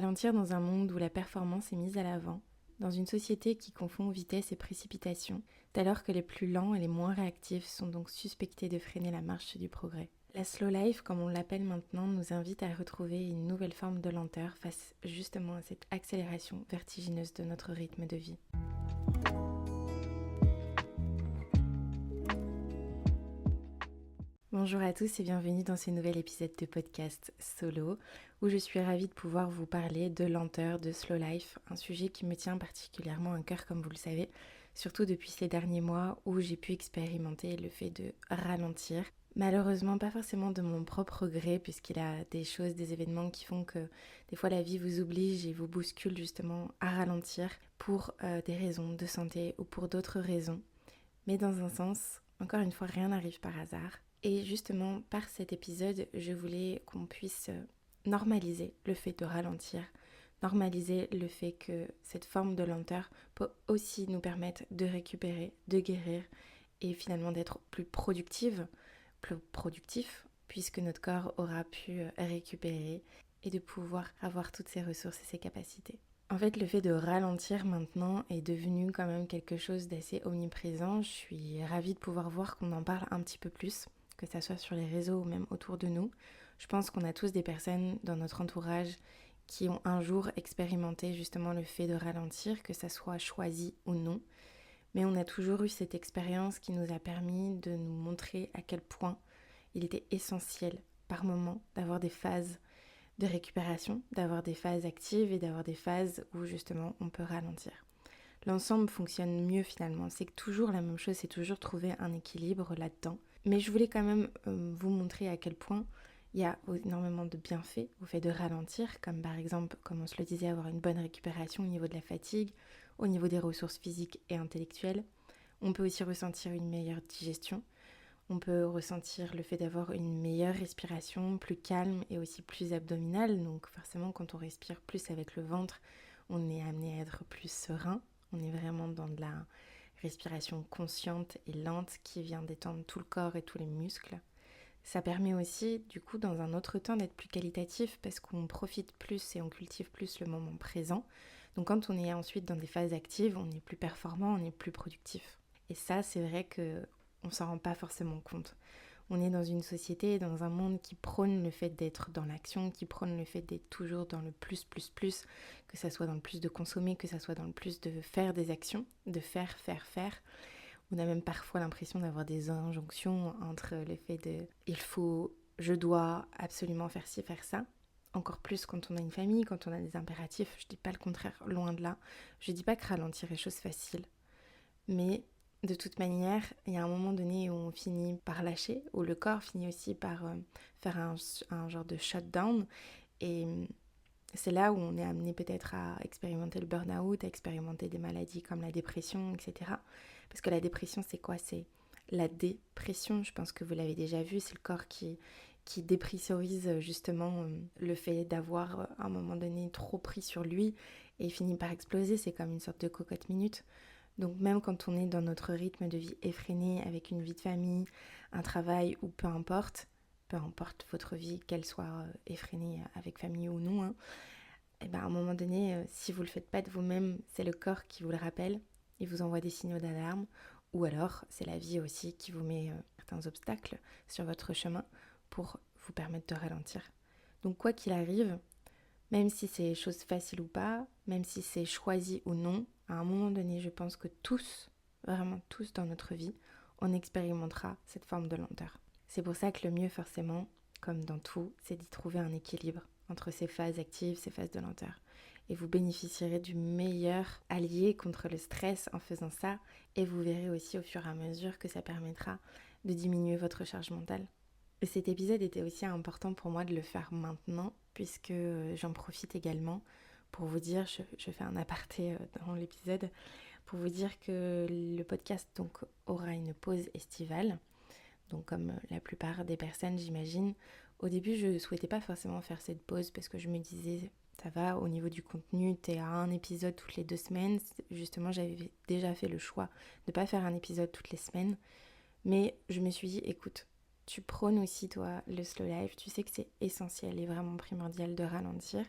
Ralentir dans un monde où la performance est mise à l'avant, dans une société qui confond vitesse et précipitation, dès lors que les plus lents et les moins réactifs sont donc suspectés de freiner la marche du progrès. La slow life, comme on l'appelle maintenant, nous invite à retrouver une nouvelle forme de lenteur face justement à cette accélération vertigineuse de notre rythme de vie. Bonjour à tous et bienvenue dans ce nouvel épisode de podcast solo où je suis ravie de pouvoir vous parler de lenteur, de slow life, un sujet qui me tient particulièrement à cœur comme vous le savez, surtout depuis ces derniers mois où j'ai pu expérimenter le fait de ralentir. Malheureusement pas forcément de mon propre gré puisqu'il y a des choses, des événements qui font que des fois la vie vous oblige et vous bouscule justement à ralentir pour des raisons de santé ou pour d'autres raisons. Mais dans un sens, encore une fois, rien n'arrive par hasard. Et justement, par cet épisode, je voulais qu'on puisse normaliser le fait de ralentir, normaliser le fait que cette forme de lenteur peut aussi nous permettre de récupérer, de guérir et finalement d'être plus productif, puisque notre corps aura pu récupérer et de pouvoir avoir toutes ses ressources et ses capacités. En fait, le fait de ralentir maintenant est devenu quand même quelque chose d'assez omniprésent. Je suis ravie de pouvoir voir qu'on en parle un petit peu plus, que ça soit sur les réseaux ou même autour de nous. Je pense qu'on a tous des personnes dans notre entourage qui ont un jour expérimenté justement le fait de ralentir, que ça soit choisi ou non. Mais on a toujours eu cette expérience qui nous a permis de nous montrer à quel point il était essentiel par moment d'avoir des phases de récupération, d'avoir des phases actives et d'avoir des phases où justement on peut ralentir. L'ensemble fonctionne mieux finalement, c'est toujours la même chose, c'est toujours trouver un équilibre là-dedans. Mais je voulais quand même vous montrer à quel point il y a énormément de bienfaits au fait de ralentir, comme par exemple, comme on se le disait, avoir une bonne récupération au niveau de la fatigue, au niveau des ressources physiques et intellectuelles. On peut aussi ressentir une meilleure digestion. On peut ressentir le fait d'avoir une meilleure respiration, plus calme et aussi plus abdominale. Donc forcément, quand on respire plus avec le ventre, on est amené à être plus serein. On est vraiment dans de la respiration consciente et lente qui vient détendre tout le corps et tous les muscles. Ça permet aussi, du coup, dans un autre temps, d'être plus qualitatif parce qu'on profite plus et on cultive plus le moment présent. Donc quand on est ensuite dans des phases actives, on est plus performant, on est plus productif. Et ça, c'est vrai qu'on ne s'en rend pas forcément compte. On est dans une société, dans un monde qui prône le fait d'être dans l'action, qui prône le fait d'être toujours dans le plus, que ça soit dans le plus de consommer, que ça soit dans le plus de faire des actions, de faire. On a même parfois l'impression d'avoir des injonctions entre le fait de « il faut, je dois absolument faire ci, faire ça ». Encore plus quand on a une famille, quand on a des impératifs, je dis pas le contraire, loin de là. Je dis pas que ralentir est chose facile, mais de toute manière, il y a un moment donné où on finit par lâcher, où le corps finit aussi par faire un genre de shutdown. Et c'est là où on est amené peut-être à expérimenter le burn-out, à expérimenter des maladies comme la dépression, etc. Parce que la dépression, c'est quoi ? C'est la dépression, je pense que vous l'avez déjà vu, c'est le corps qui dépressurise justement le fait d'avoir à un moment donné trop pris sur lui et finit par exploser. C'est comme une sorte de cocotte minute. Donc même quand on est dans notre rythme de vie effréné, avec une vie de famille, un travail ou peu importe votre vie, qu'elle soit effrénée avec famille ou non, et ben à un moment donné, si vous ne le faites pas de vous-même, c'est le corps qui vous le rappelle, il vous envoie des signaux d'alarme, ou alors c'est la vie aussi qui vous met certains obstacles sur votre chemin pour vous permettre de ralentir. Donc quoi qu'il arrive, même si c'est chose facile ou pas, même si c'est choisi ou non, à un moment donné, je pense que tous, vraiment tous dans notre vie, on expérimentera cette forme de lenteur. C'est pour ça que le mieux forcément, comme dans tout, c'est d'y trouver un équilibre entre ces phases actives, ces phases de lenteur. Et vous bénéficierez du meilleur allié contre le stress en faisant ça, et vous verrez aussi au fur et à mesure que ça permettra de diminuer votre charge mentale. Et cet épisode était aussi important pour moi de le faire maintenant, puisque j'en profite également pour vous dire, je fais un aparté dans l'épisode, pour vous dire que le podcast donc aura une pause estivale. Donc comme la plupart des personnes, j'imagine, au début je ne souhaitais pas forcément faire cette pause parce que je me disais, ça va, au niveau du contenu, t'es à un épisode toutes les 2 semaines. Justement, j'avais déjà fait le choix de ne pas faire un épisode toutes les semaines. Mais je me suis dit, écoute, tu prônes aussi toi le slow life, tu sais que c'est essentiel et vraiment primordial de ralentir.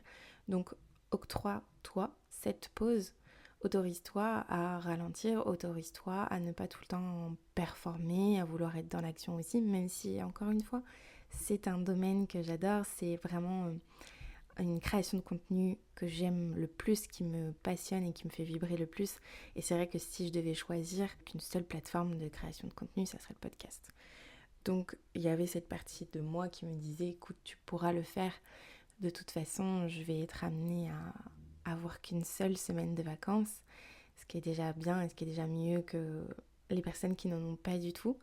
Donc octroie-toi cette pause. Autorise-toi à ralentir, autorise-toi à ne pas tout le temps performer, à vouloir être dans l'action aussi, même si, encore une fois, c'est un domaine que j'adore, c'est vraiment une création de contenu que j'aime le plus, qui me passionne et qui me fait vibrer le plus. Et c'est vrai que si je devais choisir qu'une seule plateforme de création de contenu, ça serait le podcast. Donc il y avait cette partie de moi qui me disait, écoute, tu pourras le faire. De toute façon, je vais être amenée à avoir qu'une seule semaine de vacances, ce qui est déjà bien et ce qui est déjà mieux que les personnes qui n'en ont pas du tout.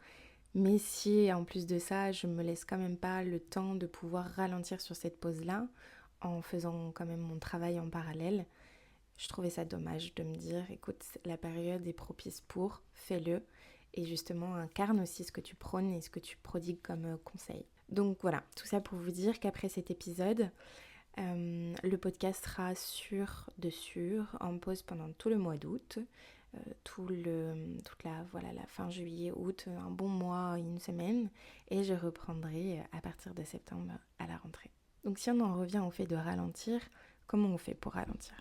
Mais si en plus de ça, je me laisse quand même pas le temps de pouvoir ralentir sur cette pause-là, en faisant quand même mon travail en parallèle, je trouvais ça dommage de me dire, écoute, la période est propice pour, fais-le, et justement incarne aussi ce que tu prônes et ce que tu prodigues comme conseil. Donc voilà, tout ça pour vous dire qu'après cet épisode, le podcast sera en pause pendant tout le mois d'août, la fin juillet, août, un bon mois, une semaine, et je reprendrai à partir de septembre à la rentrée. Donc si on en revient au fait de ralentir, comment on fait pour ralentir ?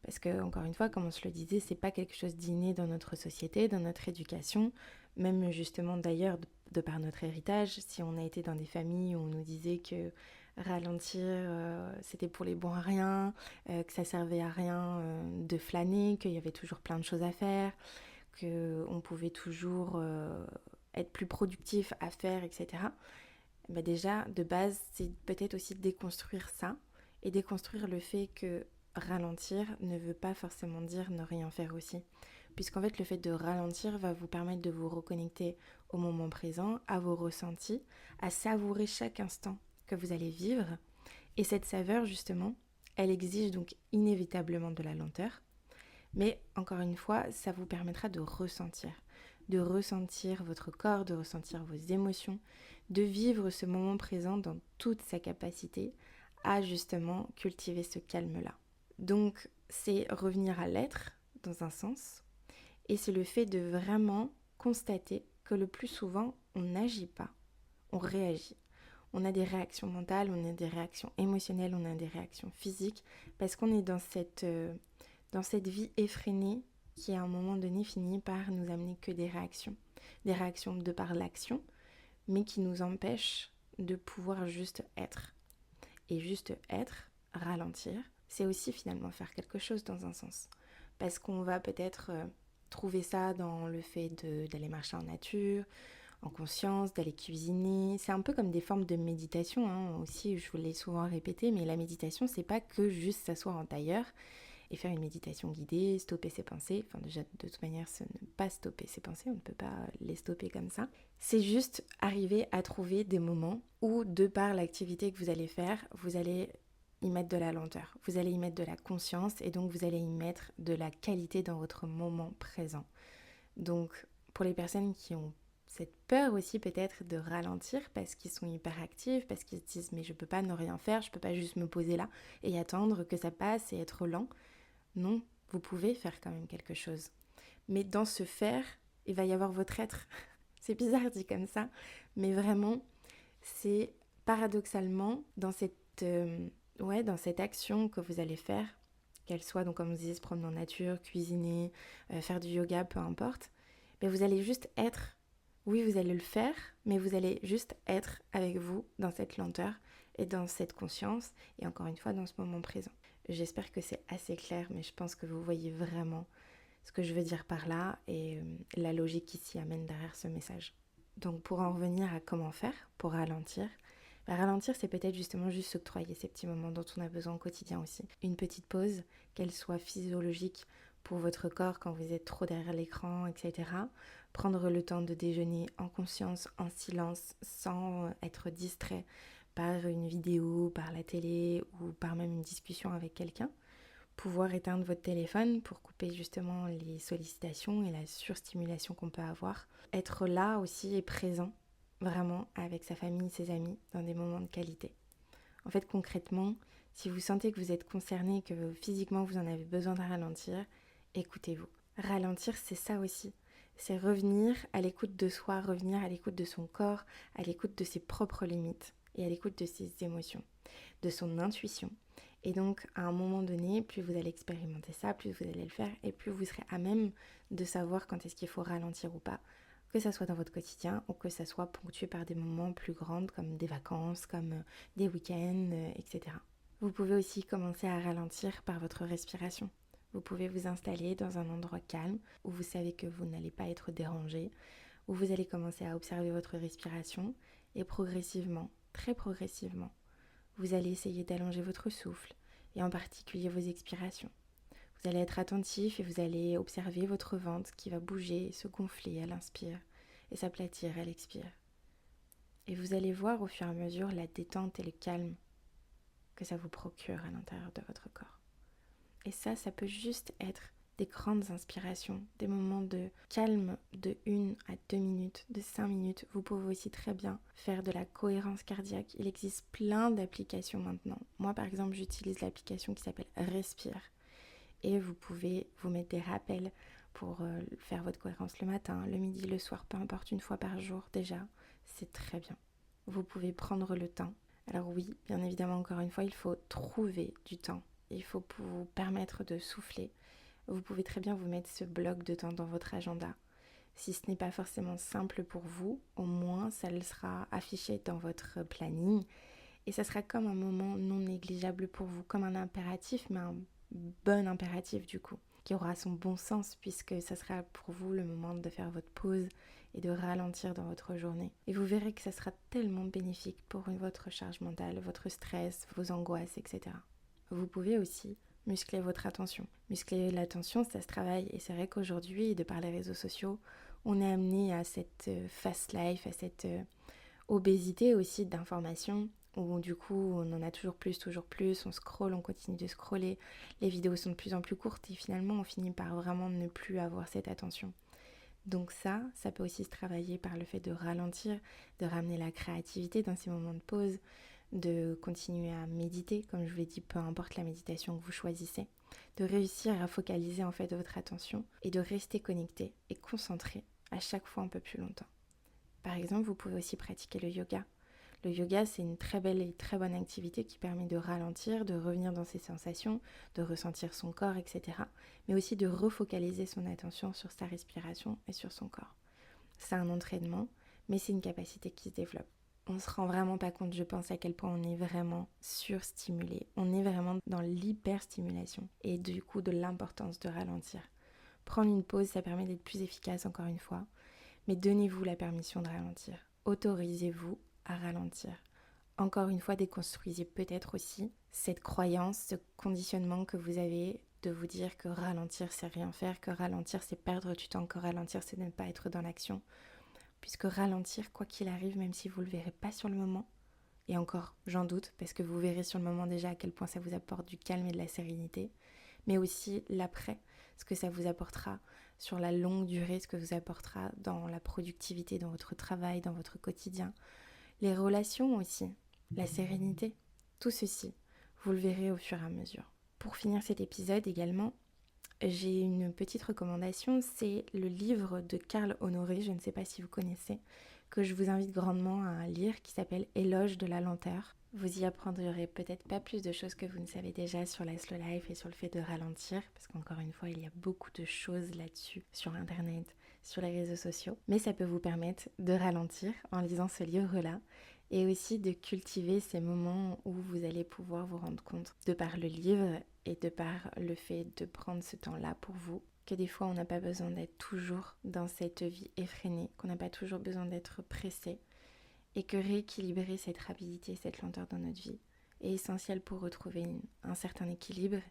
Parce que, encore une fois, comme on se le disait, c'est pas quelque chose d'inné dans notre société, dans notre éducation, même justement d'ailleurs de par notre héritage. Si on a été dans des familles où on nous disait que ralentir, c'était pour les bons à rien, que ça servait à rien de flâner, qu'il y avait toujours plein de choses à faire, qu'on pouvait toujours être plus productif à faire, etc. Bah déjà, de base, c'est peut-être aussi déconstruire ça et déconstruire le fait que ralentir ne veut pas forcément dire ne rien faire aussi. Puisqu'en fait, le fait de ralentir va vous permettre de vous reconnecter au moment présent, à vos ressentis, à savourer chaque instant que vous allez vivre. Et cette saveur, justement, elle exige donc inévitablement de la lenteur. Mais encore une fois, ça vous permettra de ressentir votre corps, de ressentir vos émotions, de vivre ce moment présent dans toute sa capacité à justement cultiver ce calme-là. Donc, c'est revenir à l'être dans un sens, et c'est le fait de vraiment constater que le plus souvent, on n'agit pas, on réagit. On a des réactions mentales, on a des réactions émotionnelles, on a des réactions physiques, parce qu'on est dans cette vie effrénée qui à un moment donné finit par nous amener que des réactions de par l'action, mais qui nous empêchent de pouvoir juste être. Et juste être, ralentir, c'est aussi finalement faire quelque chose dans un sens. Parce qu'on va peut-être trouver ça dans le fait d'aller marcher en nature, en conscience, d'aller cuisiner. C'est un peu comme des formes de méditation aussi, je vous l'ai souvent répété, mais la méditation, c'est pas que juste s'asseoir en tailleur et faire une méditation guidée, stopper ses pensées. Enfin déjà, de toute manière, c'est ne pas stopper ses pensées, on ne peut pas les stopper comme ça. C'est juste arriver à trouver des moments où, de par l'activité que vous allez faire, vous allez y mettre de la lenteur, vous allez y mettre de la conscience et donc vous allez y mettre de la qualité dans votre moment présent. Donc, pour les personnes qui ont cette peur aussi peut-être de ralentir parce qu'ils sont hyper actifs, parce qu'ils se disent mais je peux pas ne rien faire, je peux pas juste me poser là et attendre que ça passe et être lent. Non, vous pouvez faire quand même quelque chose. Mais dans ce faire, il va y avoir votre être. C'est bizarre dit comme ça, mais vraiment, c'est paradoxalement dans dans cette action que vous allez faire, qu'elle soit, donc comme on disait, se promener en nature, cuisiner, faire du yoga, peu importe, mais vous allez juste être. Oui, vous allez le faire, mais vous allez juste être avec vous dans cette lenteur et dans cette conscience, et encore une fois, dans ce moment présent. J'espère que c'est assez clair, mais je pense que vous voyez vraiment ce que je veux dire par là et la logique qui s'y amène derrière ce message. Donc pour en revenir à comment faire pour ralentir, ralentir c'est peut-être justement juste s'octroyer ces petits moments dont on a besoin au quotidien aussi. Une petite pause, qu'elle soit physiologique pour votre corps quand vous êtes trop derrière l'écran, etc. Prendre le temps de déjeuner en conscience, en silence, sans être distrait par une vidéo, par la télé ou par même une discussion avec quelqu'un. Pouvoir éteindre votre téléphone pour couper justement les sollicitations et la surstimulation qu'on peut avoir. Être là aussi et présent, vraiment, avec sa famille, ses amis, dans des moments de qualité. En fait, concrètement, si vous sentez que vous êtes concerné, que physiquement vous en avez besoin de ralentir, écoutez-vous. Ralentir, c'est ça aussi. C'est revenir à l'écoute de soi, revenir à l'écoute de son corps, à l'écoute de ses propres limites et à l'écoute de ses émotions, de son intuition. Et donc, à un moment donné, plus vous allez expérimenter ça, plus vous allez le faire, et plus vous serez à même de savoir quand est-ce qu'il faut ralentir ou pas, que ça soit dans votre quotidien ou que ça soit ponctué par des moments plus grands comme des vacances, comme des week-ends, etc. Vous pouvez aussi commencer à ralentir par votre respiration. Vous pouvez vous installer dans un endroit calme où vous savez que vous n'allez pas être dérangé, où vous allez commencer à observer votre respiration et progressivement, très progressivement, vous allez essayer d'allonger votre souffle et en particulier vos expirations. Vous allez être attentif et vous allez observer votre ventre qui va bouger, se gonfler à l'inspire et s'aplatir à l'expire. Et vous allez voir au fur et à mesure la détente et le calme que ça vous procure à l'intérieur de votre corps. Et ça peut juste être des grandes inspirations, des moments de calme de 1 à 2 minutes, de 5 minutes. Vous pouvez aussi très bien faire de la cohérence cardiaque. Il existe plein d'applications maintenant. Moi, par exemple, j'utilise l'application qui s'appelle Respire. Et vous pouvez vous mettre des rappels pour faire votre cohérence le matin, le midi, le soir, peu importe, une fois par jour déjà. C'est très bien. Vous pouvez prendre le temps. Alors oui, bien évidemment, encore une fois, il faut trouver du temps. Il faut vous permettre de souffler. Vous pouvez très bien vous mettre ce bloc de temps dans votre agenda. Si ce n'est pas forcément simple pour vous, au moins ça le sera affiché dans votre planning et ça sera comme un moment non négligeable pour vous, comme un impératif, mais un bon impératif du coup, qui aura son bon sens puisque ça sera pour vous le moment de faire votre pause et de ralentir dans votre journée. Et vous verrez que ça sera tellement bénéfique pour votre charge mentale, votre stress, vos angoisses, etc. Vous pouvez aussi muscler votre attention. Muscler l'attention, ça se travaille. Et c'est vrai qu'aujourd'hui, de par les réseaux sociaux, on est amené à cette fast life, à cette obésité aussi d'informations, où du coup, on en a toujours plus, on scrolle, on continue de scroller, les vidéos sont de plus en plus courtes et finalement, on finit par vraiment ne plus avoir cette attention. Donc ça peut aussi se travailler par le fait de ralentir, de ramener la créativité dans ces moments de pause, de continuer à méditer, comme je vous l'ai dit, peu importe la méditation que vous choisissez, de réussir à focaliser en fait votre attention et de rester connecté et concentré à chaque fois un peu plus longtemps. Par exemple, vous pouvez aussi pratiquer le yoga. Le yoga, c'est une très belle et très bonne activité qui permet de ralentir, de revenir dans ses sensations, de ressentir son corps, etc. Mais aussi de refocaliser son attention sur sa respiration et sur son corps. C'est un entraînement, mais c'est une capacité qui se développe. On ne se rend vraiment pas compte, je pense, à quel point on est vraiment surstimulé. On est vraiment dans l'hyperstimulation et du coup de l'importance de ralentir. Prendre une pause, ça permet d'être plus efficace encore une fois, mais donnez-vous la permission de ralentir. Autorisez-vous à ralentir. Encore une fois, déconstruisez peut-être aussi cette croyance, ce conditionnement que vous avez de vous dire que ralentir, c'est rien faire, que ralentir, c'est perdre du temps, que ralentir, c'est ne pas être dans l'action. Puisque ralentir, quoi qu'il arrive, même si vous ne le verrez pas sur le moment, et encore, j'en doute, parce que vous verrez sur le moment déjà à quel point ça vous apporte du calme et de la sérénité, mais aussi l'après, ce que ça vous apportera sur la longue durée, ce que vous apportera dans la productivité, dans votre travail, dans votre quotidien, les relations aussi, la sérénité, tout ceci, vous le verrez au fur et à mesure. Pour finir cet épisode également, j'ai une petite recommandation, c'est le livre de Carl Honoré, je ne sais pas si vous connaissez, que je vous invite grandement à lire, qui s'appelle Éloge de la lenteur. Vous y apprendrez peut-être pas plus de choses que vous ne savez déjà sur la slow life et sur le fait de ralentir, parce qu'encore une fois, il y a beaucoup de choses là-dessus, sur Internet, sur les réseaux sociaux, mais ça peut vous permettre de ralentir en lisant ce livre-là, et aussi de cultiver ces moments où vous allez pouvoir vous rendre compte, de par le livre et de par le fait de prendre ce temps-là pour vous, que des fois on n'a pas besoin d'être toujours dans cette vie effrénée, qu'on n'a pas toujours besoin d'être pressé, et que rééquilibrer cette rapidité, cette lenteur dans notre vie est essentiel pour retrouver un certain équilibre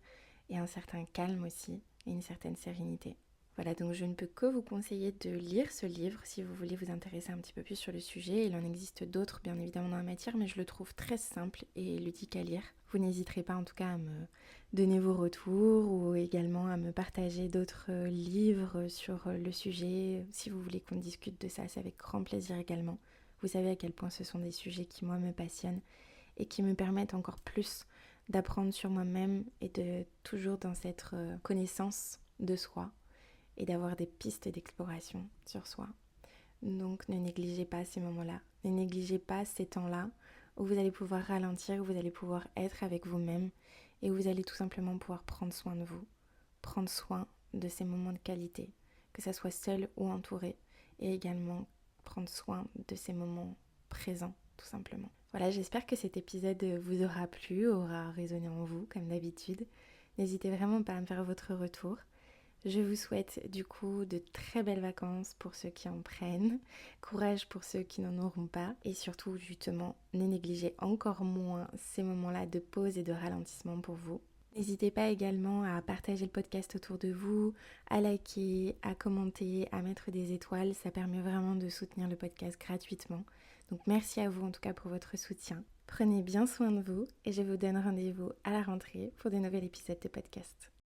et un certain calme aussi, et une certaine sérénité. Voilà, donc je ne peux que vous conseiller de lire ce livre si vous voulez vous intéresser un petit peu plus sur le sujet. Il en existe d'autres bien évidemment dans la matière, mais je le trouve très simple et ludique à lire. Vous n'hésiterez pas en tout cas à me donner vos retours ou également à me partager d'autres livres sur le sujet. Si vous voulez qu'on discute de ça, c'est avec grand plaisir également. Vous savez à quel point ce sont des sujets qui moi me passionnent et qui me permettent encore plus d'apprendre sur moi-même et de toujours dans cette connaissance de soi et d'avoir des pistes d'exploration sur soi. Donc ne négligez pas ces moments-là, ne négligez pas ces temps-là où vous allez pouvoir ralentir, où vous allez pouvoir être avec vous-même et où vous allez tout simplement pouvoir prendre soin de vous, prendre soin de ces moments de qualité, que ça soit seul ou entouré, et également prendre soin de ces moments présents, tout simplement. Voilà, j'espère que cet épisode vous aura plu, aura résonné en vous, comme d'habitude. N'hésitez vraiment pas à me faire votre retour. Je vous souhaite du coup de très belles vacances pour ceux qui en prennent, courage pour ceux qui n'en auront pas, et surtout justement ne négligez encore moins ces moments-là de pause et de ralentissement pour vous. N'hésitez pas également à partager le podcast autour de vous, à liker, à commenter, à mettre des étoiles, ça permet vraiment de soutenir le podcast gratuitement. Donc merci à vous en tout cas pour votre soutien. Prenez bien soin de vous et je vous donne rendez-vous à la rentrée pour de nouveaux épisodes de podcast.